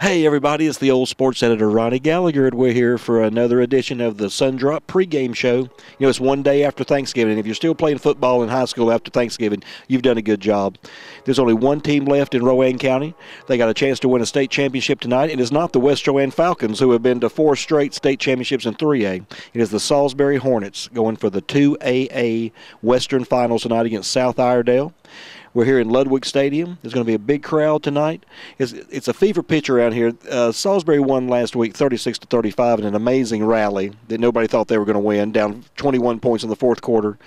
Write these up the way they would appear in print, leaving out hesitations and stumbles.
Hey everybody, it's the old sports editor Ronnie Gallagher, and we're here for another edition of the Sundrop pregame show. You know, it's one day after Thanksgiving, and if you're still playing football in high school after Thanksgiving, you've done a good job. There's only one team left in Rowan County. They got a chance to win a state championship tonight, and it's not the West Rowan Falcons, who have been to 4 straight state championships in 3A. It is the Salisbury Hornets going for the 2AA Western Finals tonight against South Iredell. We're here in Ludwig Stadium. There's going to be a big crowd tonight. It's a fever pitch around here. Salisbury won last week 36-35 in an amazing rally that nobody thought they were going to win, down 21 points in the fourth quarter.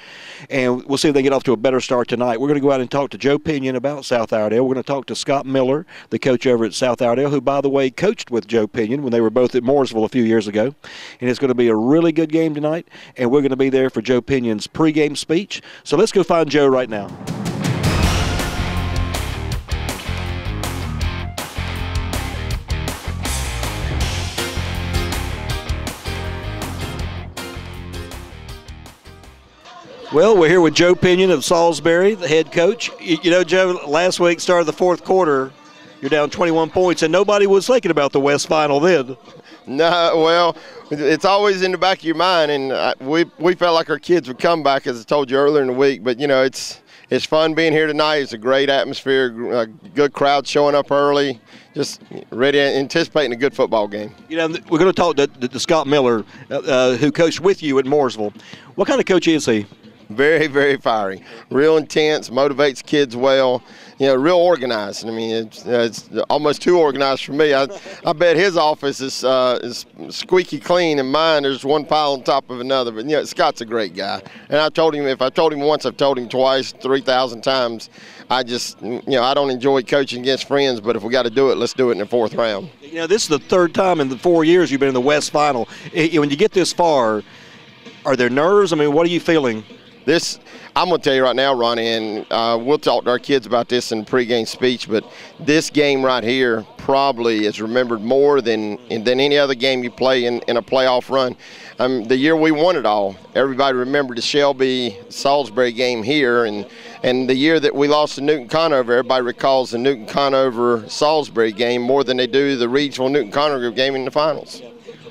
And we'll see if they get off to a better start tonight. We're going to go out and talk to Joe Pinion about South Iredell. We're going to talk to Scott Miller, the coach over at South Iredell, who, by the way, coached with Joe Pinion when they were both at Mooresville a few years ago. And it's going to be a really good game tonight, and we're going to be there for Joe Pinion's pregame speech. So let's go find Joe right now. Well, we're here with Joe Pinion of Salisbury, the head coach. You know, Joe, last week, started the fourth quarter, you're down 21 points, and nobody was thinking about the West Final then. No, well, it's always in the back of your mind, and we felt like our kids would come back, as I told you earlier in the week. But, you know, it's fun being here tonight. It's a great atmosphere, a good crowd showing up early, just ready, anticipating a good football game. You know, we're going to talk to Scott Miller, who coached with you at Mooresville. What kind of coach is he? Very, very fiery, real intense, motivates kids well, you know, real organized. I mean, it's almost too organized for me. I bet his office is squeaky clean, and mine there's one pile on top of another. But, you know, Scott's a great guy. And I told him, if I told him once, I've told him twice, 3,000 times. I just, you know, I don't enjoy coaching against friends, but if we got to do it, let's do it in the fourth round. You know, this is the third time in the 4 years you've been in the West Final. When you get this far, are there nerves? I mean, what are you feeling? I'm going to tell you right now, Ronnie, and we'll talk to our kids about this in the pregame speech, but this game right here probably is remembered more than any other game you play in a playoff run. The year we won it all, everybody remembered the Shelby-Salisbury game here, and the year that we lost to Newton-Conover, everybody recalls the Newton-Conover-Salisbury game more than they do the regional Newton-Conover game in the finals.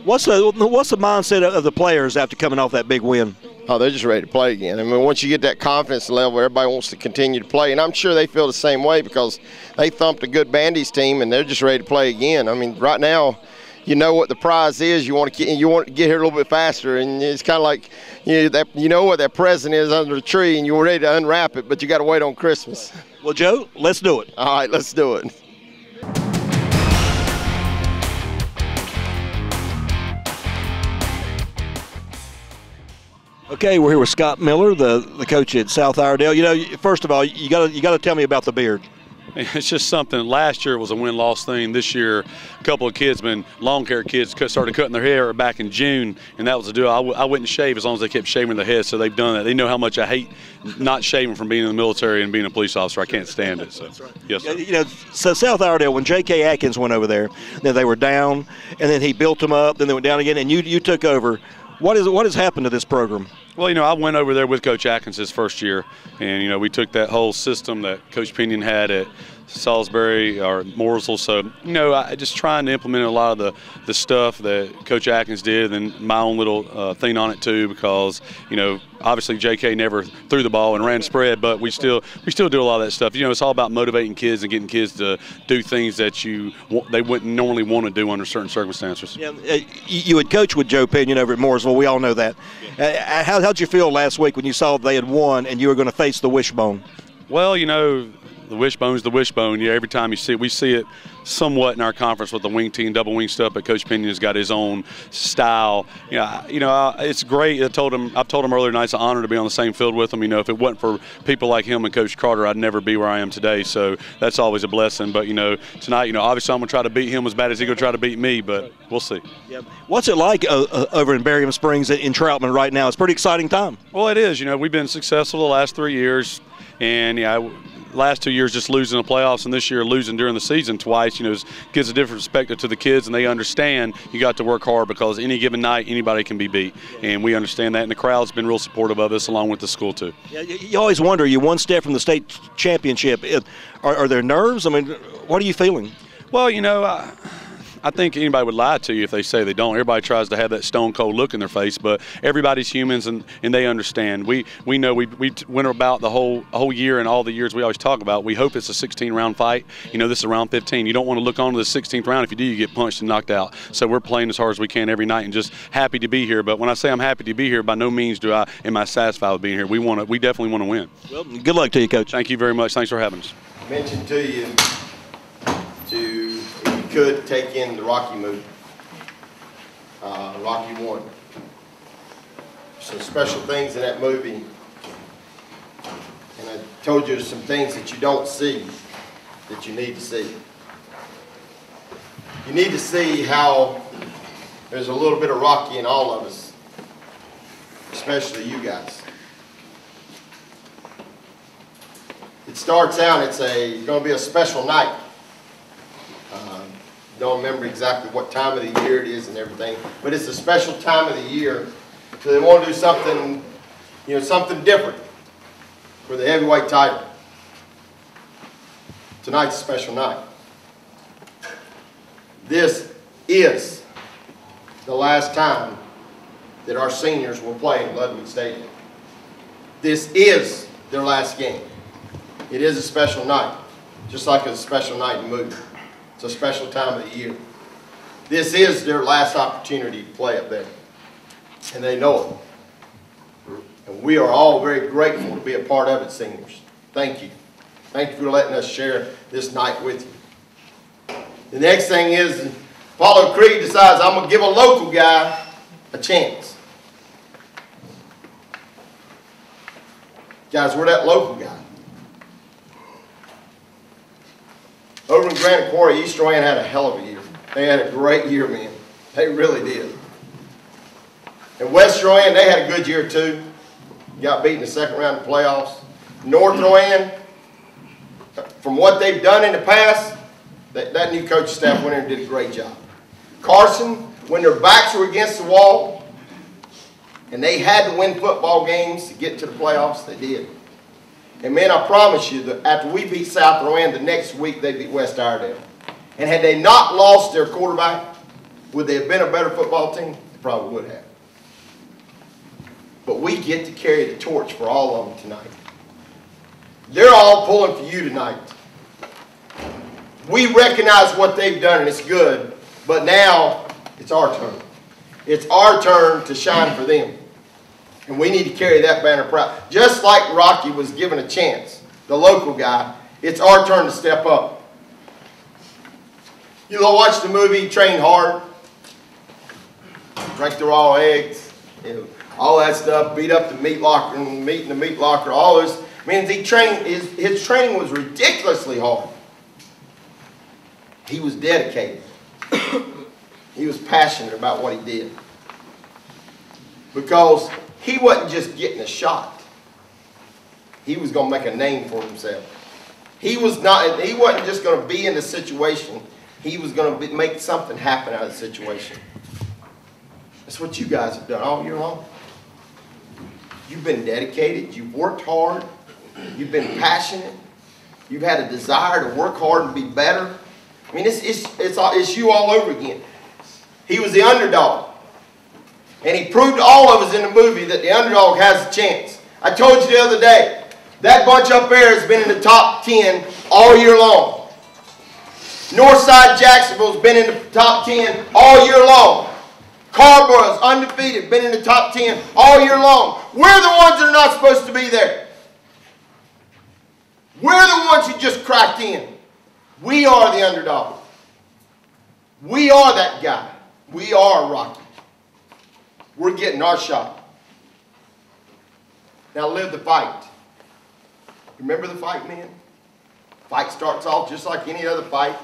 What's the mindset of the players after coming off that big win? Oh, they're just ready to play again. I mean, once you get that confidence level, everybody wants to continue to play. And I'm sure they feel the same way because they thumped a good Bandy's team, and they're just ready to play again. I mean, right now, you know what the prize is. You want to get here a little bit faster. And it's kind of like, you know what that present is under the tree, and you're ready to unwrap it, but you got to wait on Christmas. Well, Joe, let's do it. All right, let's do it. Okay, we're here with Scott Miller, the coach at South Iredell. You know, first of all, you got to tell me about the beard. It's just something. Last year was a win-loss thing. This year, a couple of kids, long-haired kids, started cutting their hair back in June, and that was the deal. I wouldn't shave as long as they kept shaving their heads, so they've done that. They know how much I hate not shaving from being in the military and being a police officer. I can't stand it. So, That's right. Yes, sir. You know, so South Iredell, when J.K. Atkins went over there, then they were down, and then he built them up, then they went down again, and you took over. What has happened to this program? Well, you know, I went over there with Coach Atkins his first year, and, you know, we took that whole system that Coach Pinion had at Salisbury or Mooresville. So, you know, I just trying to implement a lot of the stuff that Coach Atkins did, and my own little thing on it too, because, you know, obviously J.K. never threw the ball and ran spread, but we still do a lot of that stuff. You know, it's all about motivating kids and getting kids to do things that they wouldn't normally want to do under certain circumstances. Yeah, you had coached with Joe Pinion over at Mooresville. We all know that. How'd you feel last week when you saw they had won and you were going to face the wishbone? Well, you know, the wishbone's the wishbone. Yeah, every time you see it, we see it somewhat in our conference with the wing team, double wing stuff. But Coach Pinion's got his own style. You know, it's great. I've told him earlier tonight, it's an honor to be on the same field with him. You know, if it wasn't for people like him and Coach Carter, I'd never be where I am today. So that's always a blessing. But, you know, tonight, you know, obviously I'm going to try to beat him as bad as he's going to try to beat me, but we'll see. Yeah. What's it like over in Barium Springs in Troutman right now? It's a pretty exciting time. Well, it is. You know, we've been successful the last 3 years, and, yeah, last 2 years just losing the playoffs, and this year losing during the season twice, you know, gives a different perspective to the kids, and they understand you got to work hard because any given night anybody can be beat, and we understand that, and the crowd's been real supportive of us along with the school too. Yeah, you always wonder, you're one step from the state championship. Are there nerves? I mean, what are you feeling? Well, you know, I think anybody would lie to you if they say they don't. Everybody tries to have that stone cold look in their face, but everybody's humans and they understand. We know we went about the whole year and all the years we always talk about. We hope it's a 16-round fight. You know, this is round 15. You don't want to look on to the 16th round. If you do, you get punched and knocked out. So we're playing as hard as we can every night and just happy to be here. But when I say I'm happy to be here, by no means am I satisfied with being here. We definitely want to win. Well, good luck to you, Coach. Thank you very much. Thanks for having us. I mentioned to you if you could take in the Rocky movie, Rocky 1. Some special things in that movie, and I told you there's some things that you don't see that you need to see. You need to see how there's a little bit of Rocky in all of us, especially you guys. It starts out, it's going to be a special night. Don't remember exactly what time of the year it is and everything, but it's a special time of the year. So they want to do something, something different for the heavyweight title. Tonight's a special night. This is the last time that our seniors will play in Ludwig Stadium. This is their last game. It is a special night, just like it's a special night in the movie. It's a special time of the year. This is their last opportunity to play up there, and they know it. And we are all very grateful to be a part of it, seniors. Thank you. Thank you for letting us share this night with you. The next thing is, Apollo Creed decides I'm going to give a local guy a chance. Guys, we're that local guy. Over in Granite Quarry, East Rowan had a hell of a year. They had a great year, man. They really did. And West Rowan, they had a good year too. Got beat in the second round of the playoffs. North Rowan, from what they've done in the past, that new coaching staff went in and did a great job. Carson, when their backs were against the wall, and they had to win football games to get to the playoffs, they did. And man, I promise you that after we beat South Rowan, the next week they beat West Iredell. And had they not lost their quarterback, would they have been a better football team? They probably would have. But we get to carry the torch for all of them tonight. They're all pulling for you tonight. We recognize what they've done, and it's good. But now, it's our turn. It's our turn to shine for them. And we need to carry that banner proud. Just like Rocky was given a chance, the local guy, it's our turn to step up. You know, watch the movie, Train Hard, drank the raw eggs, all that stuff, beat up the meat locker, meat in the meat locker, all those. Man, his training was ridiculously hard. He was dedicated. He was passionate about what he did. Because he wasn't just getting a shot. He was going to make a name for himself. He wasn't just going to be in the situation. He was going to make something happen out of the situation. That's what you guys have done all year long. You've been dedicated. You've worked hard. You've been passionate. You've had a desire to work hard and be better. I mean, it's you all over again. He was the underdog. And he proved to all of us in the movie that the underdog has a chance. I told you the other day, that bunch up there has been in the top 10 all year long. Northside Jacksonville's been in the top 10 all year long. Carborough's undefeated, been in the top 10 all year long. We're the ones that are not supposed to be there. We're the ones who just cracked in. We are the underdog. We are that guy. We are Rocky. We're getting our shot. Now live the fight. Remember the fight, man? Fight starts off just like any other fight.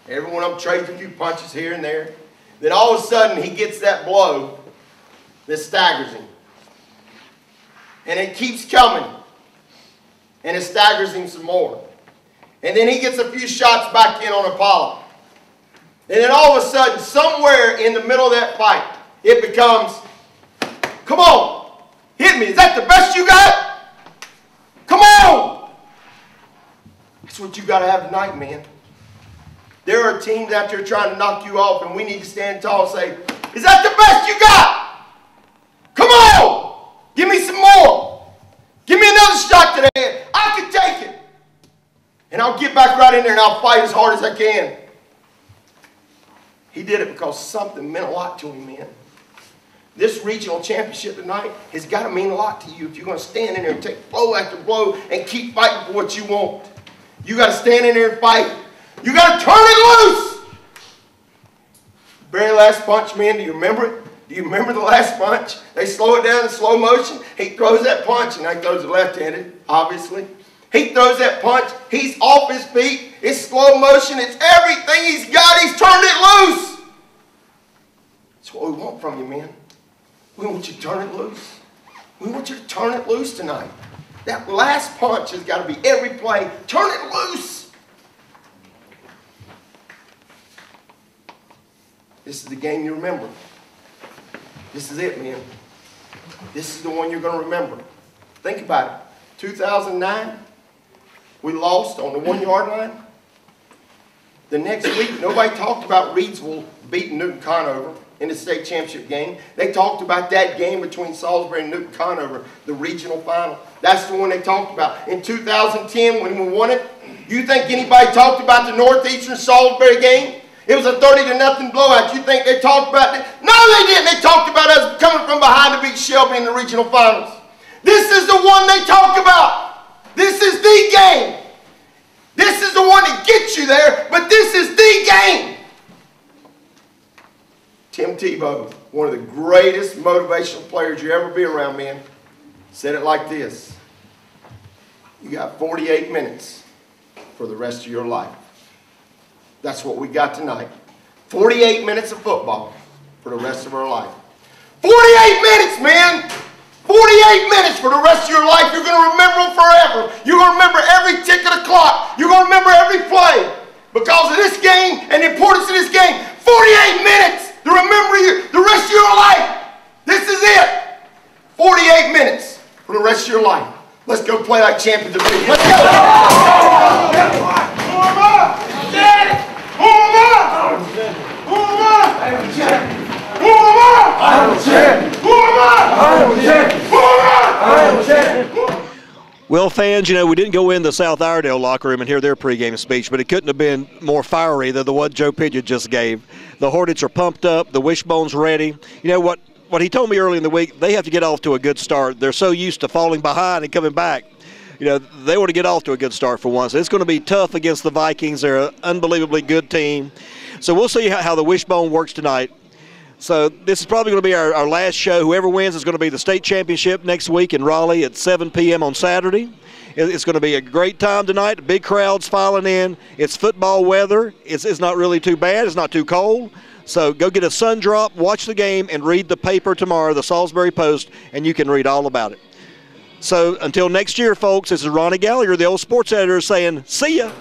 Every one of them trades a few punches here and there. Then all of a sudden he gets that blow that staggers him. And it keeps coming. And it staggers him some more. And then he gets a few shots back in on Apollo. And then all of a sudden, somewhere in the middle of that fight, it becomes, come on, hit me. Is that the best you got? Come on. That's what you got to have tonight, man. There are are teams out there trying to knock you off, and we need to stand tall and say, is that the best you got? Come on! Give me some more. Give me another shot to the head. I can take it. And I'll get back right in there and I'll fight as hard as I can. He did it because something meant a lot to him, man. This regional championship tonight has got to mean a lot to you if you're going to stand in there and take blow after blow and keep fighting for what you want. You got to stand in there and fight. You got to turn it loose. Very last punch, man, do you remember it? Do you remember the last punch? They slow it down in slow motion. He throws that punch, and he throws it left-handed, obviously. He throws that punch. He's off his feet. It's slow motion. It's everything he's got. He's turned it loose. That's what we want from you, man. We want you to turn it loose. We want you to turn it loose tonight. That last punch has got to be every play. Turn it loose. This is the game you remember. This is it, man. This is the one you're going to remember. Think about it. 2009, we lost on the 1 yard line. The next week, nobody talked about Reidsville beating Newton Conover in the state championship game. They talked about that game between Salisbury and Newton Conover, the regional final. That's the one they talked about. In 2010, when we won it, you think anybody talked about the Northeastern Salisbury game? It was a 30-0 blowout. You think they talked about it? No, they didn't. They talked about us coming from behind to beat Shelby in the regional finals. This is the one they talk about. This is the game. This is the one that gets you there, but this is the game. Tim Tebow, one of the greatest motivational players you ever be around, man, said it like this. You got 48 minutes for the rest of your life. That's what we got tonight. 48 minutes of football for the rest of our life. 48 minutes, man! 48 minutes for the rest of your life. You're going to remember them forever. You're going to remember every tick of the clock. You're going to remember every play. Because of this game and the importance of this game, 48 minutes to remember you the rest of your life. This is it. 48 minutes for the rest of your life. Let's go play like champions of video. Let's go. Well, fans, you know, we didn't go in the South Iredell locker room and hear their pregame speech, but it couldn't have been more fiery than the one Joe Pidgeot just gave. The Hornets are pumped up. The Wishbone's ready. You know what he told me early in the week, they have to get off to a good start. They're so used to falling behind and coming back. You know, they want to get off to a good start for once. It's going to be tough against the Vikings. They're an unbelievably good team. So we'll see how the Wishbone works tonight. So this is probably going to be our last show. Whoever wins is going to be the state championship next week in Raleigh at 7 p.m. on Saturday. It's going to be a great time tonight. Big crowds filing in. It's football weather. It's not really too bad. It's not too cold. So go get a sun drop, watch the game, and read the paper tomorrow, the Salisbury Post, and you can read all about it. So until next year, folks, this is Ronnie Gallagher, the old sports editor, saying, see ya.